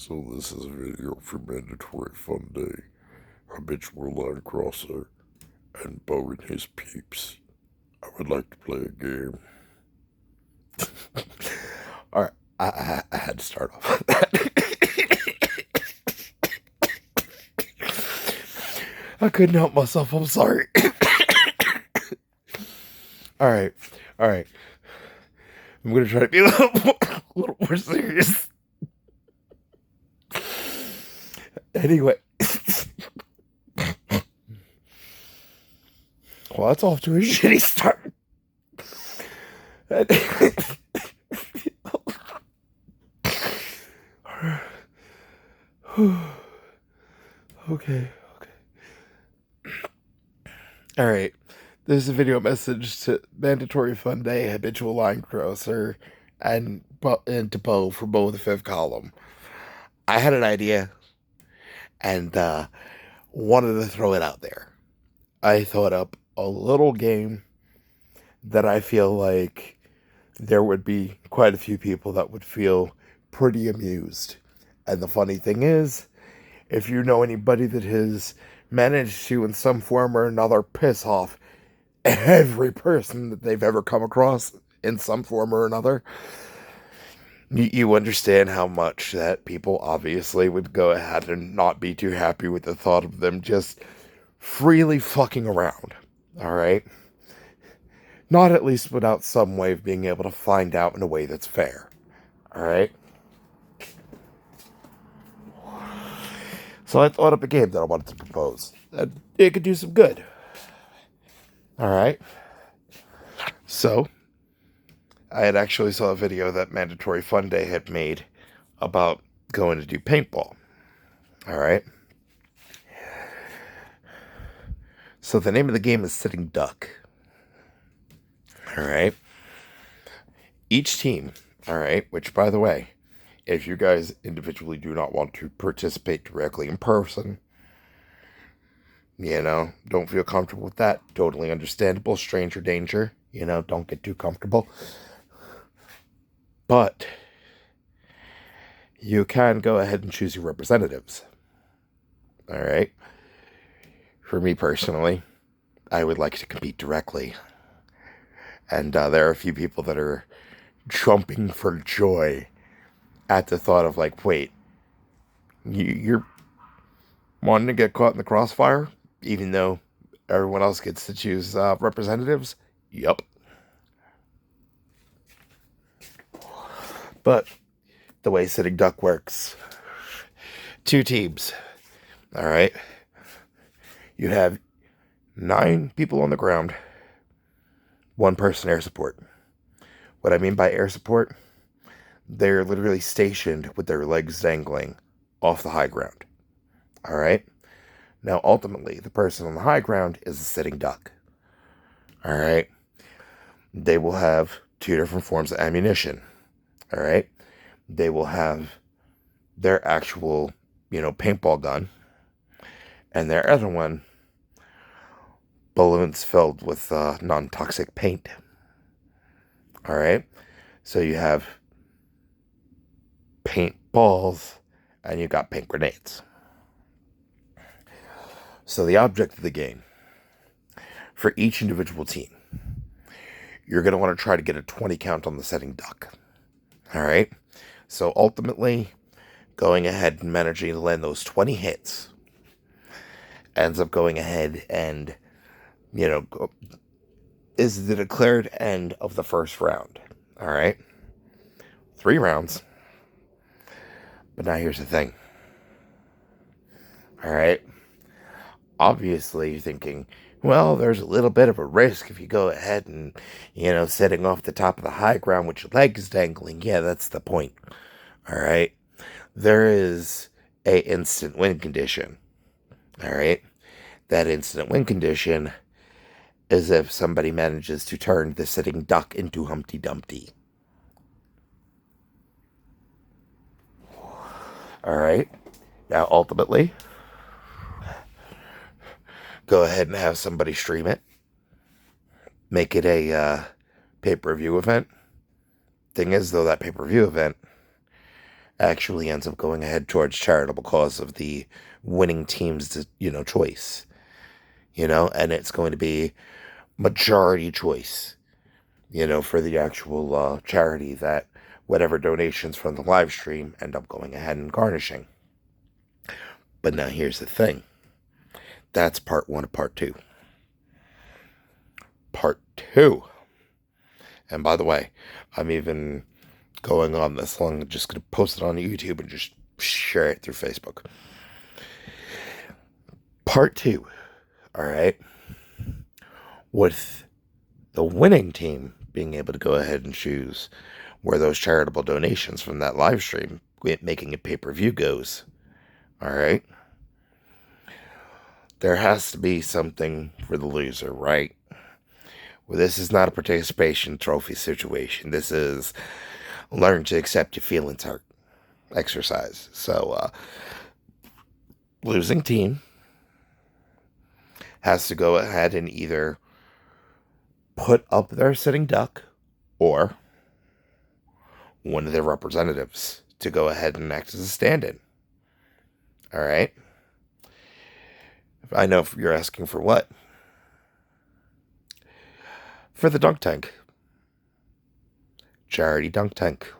So this is a video for Mandatory Fun Day, Habitual Line Crosser, and Bo and his peeps. I would like to play a game. Alright, I had to start off with that. I couldn't help myself, I'm sorry. Alright, alright. I'm gonna try to be a little more serious. Anyway. Well, that's off to a shitty start. Okay. Alright. This is a video message to Mandatory Fun Day, Habitual Line Crosser, and to Bo for Bo the Fifth Column. I had an idea and wanted to throw it out there. I thought up a little game that I feel like there would be quite a few people that would feel pretty amused. And the funny thing is, if you know anybody that has managed to, in some form or another, piss off every person that they've ever come across in some form or another, you understand how much that people obviously would go ahead and not be too happy with the thought of them just freely fucking around. Alright? Not at least without some way of being able to find out in a way that's fair. Alright? So I thought up a game that I wanted to propose. It could do some good. Alright? So, I had actually saw a video that Mandatory Fun Day had made about going to do paintball. Alright? So the name of the game is Sitting Duck. Alright? Each team, alright, which by the way, if you guys individually do not want to participate directly in person, don't feel comfortable with that, totally understandable, stranger danger, don't get too comfortable. But you can go ahead and choose your representatives. Alright? For me personally, I would like to compete directly. And there are a few people that are jumping for joy at the thought of like, wait, you're wanting to get caught in the crossfire, even though everyone else gets to choose representatives? Yup. But the way Sitting Duck works, 2 teams. Alright? You have 9 people on the ground, 1 person air support. What I mean by air support, they're literally stationed with their legs dangling off the high ground. Alright? Now, ultimately, the person on the high ground is a sitting duck. Alright? They will have 2 different forms of ammunition. Alright? They will have their actual, paintball gun. And their other one, balloons filled with non-toxic paint. Alright? So you have paint balls, and you got paint grenades. So the object of the game, for each individual team, you're going to want to try to get a 20 count on the Sitting Duck. Alright? So ultimately, going ahead and managing to land those 20 hits ends up going ahead and, is the declared end of the first round. Alright? 3 rounds. But now here's the thing. Alright? Obviously, you're thinking, well, there's a little bit of a risk if you go ahead and, setting off the top of the high ground with your legs dangling. Yeah, that's the point. Alright? There is a instant win condition. Alright? That instant win condition is if somebody manages to turn the Sitting Duck into Humpty Dumpty. Alright? Now, ultimately, go ahead and have somebody stream it. Make it a pay-per-view event. Thing is, though, that pay-per-view event, actually ends up going ahead towards charitable cause of the winning team's, choice. And it's going to be majority choice, for the actual charity that whatever donations from the live stream end up going ahead and garnishing. But now here's the thing. That's part one of part two. Part two. And by the way, I'm even going on this long, I'm just going to post it on YouTube and just share it through Facebook. Part two. All right. With the winning team being able to go ahead and choose where those charitable donations from that live stream, making a pay-per-view, goes. All right. There has to be something for the loser, right? Well, this is not a participation trophy situation. This is learn to accept your feelings hurt exercise. So, losing team has to go ahead and either put up their sitting duck or one of their representatives to go ahead and act as a stand-in. All right? I know you're asking for what? For the dunk tank. Charity dunk tank.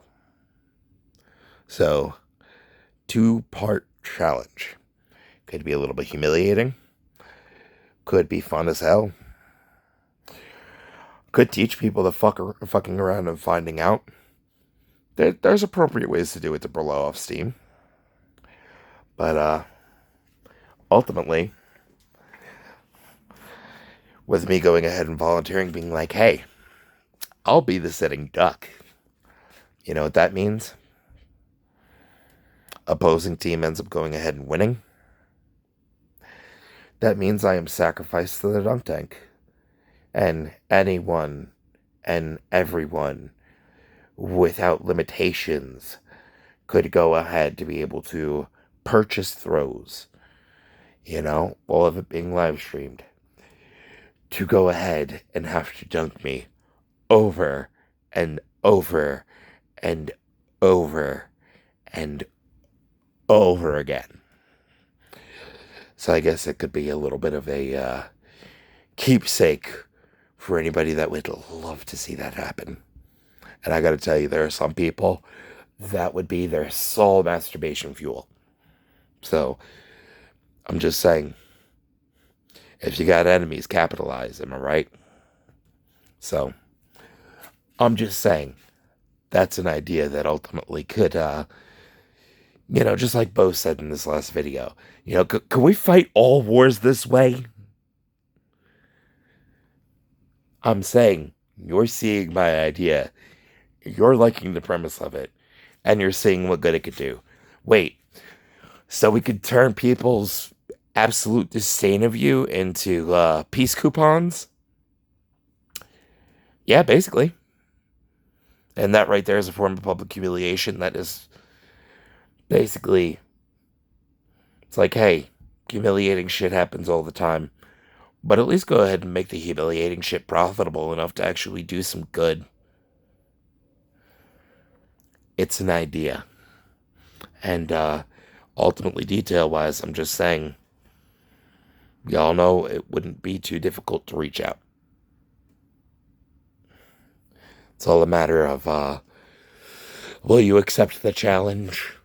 So, 2-part challenge. Could be a little bit humiliating. Could be fun as hell. Could teach people the fucking around and finding out. There's appropriate ways to do it to blow off steam. But, ultimately, with me going ahead and volunteering, being like, hey, I'll be the sitting duck. You know what that means? Opposing team ends up going ahead and winning. That means I am sacrificed to the dunk tank. And anyone and everyone, without limitations, could go ahead to be able to purchase throws. All of it being live streamed. To go ahead and have to dunk me over and over and over and over again. So I guess it could be a little bit of a keepsake for anybody that would love to see that happen. And I gotta tell you, there are some people that would be their sole masturbation fuel. So I'm just saying, if you got enemies, capitalize, am I right? So, I'm just saying, that's an idea that ultimately could, just like Bo said in this last video, could we fight all wars this way? I'm saying, you're seeing my idea, you're liking the premise of it, and you're seeing what good it could do. Wait, so we could turn people's absolute disdain of you into peace coupons? Yeah, basically. And that right there is a form of public humiliation that is basically, it's like, hey, humiliating shit happens all the time, but at least go ahead and make the humiliating shit profitable enough to actually do some good. It's an idea. And ultimately, detail-wise, I'm just saying, y'all know it wouldn't be too difficult to reach out. It's all a matter of, will you accept the challenge?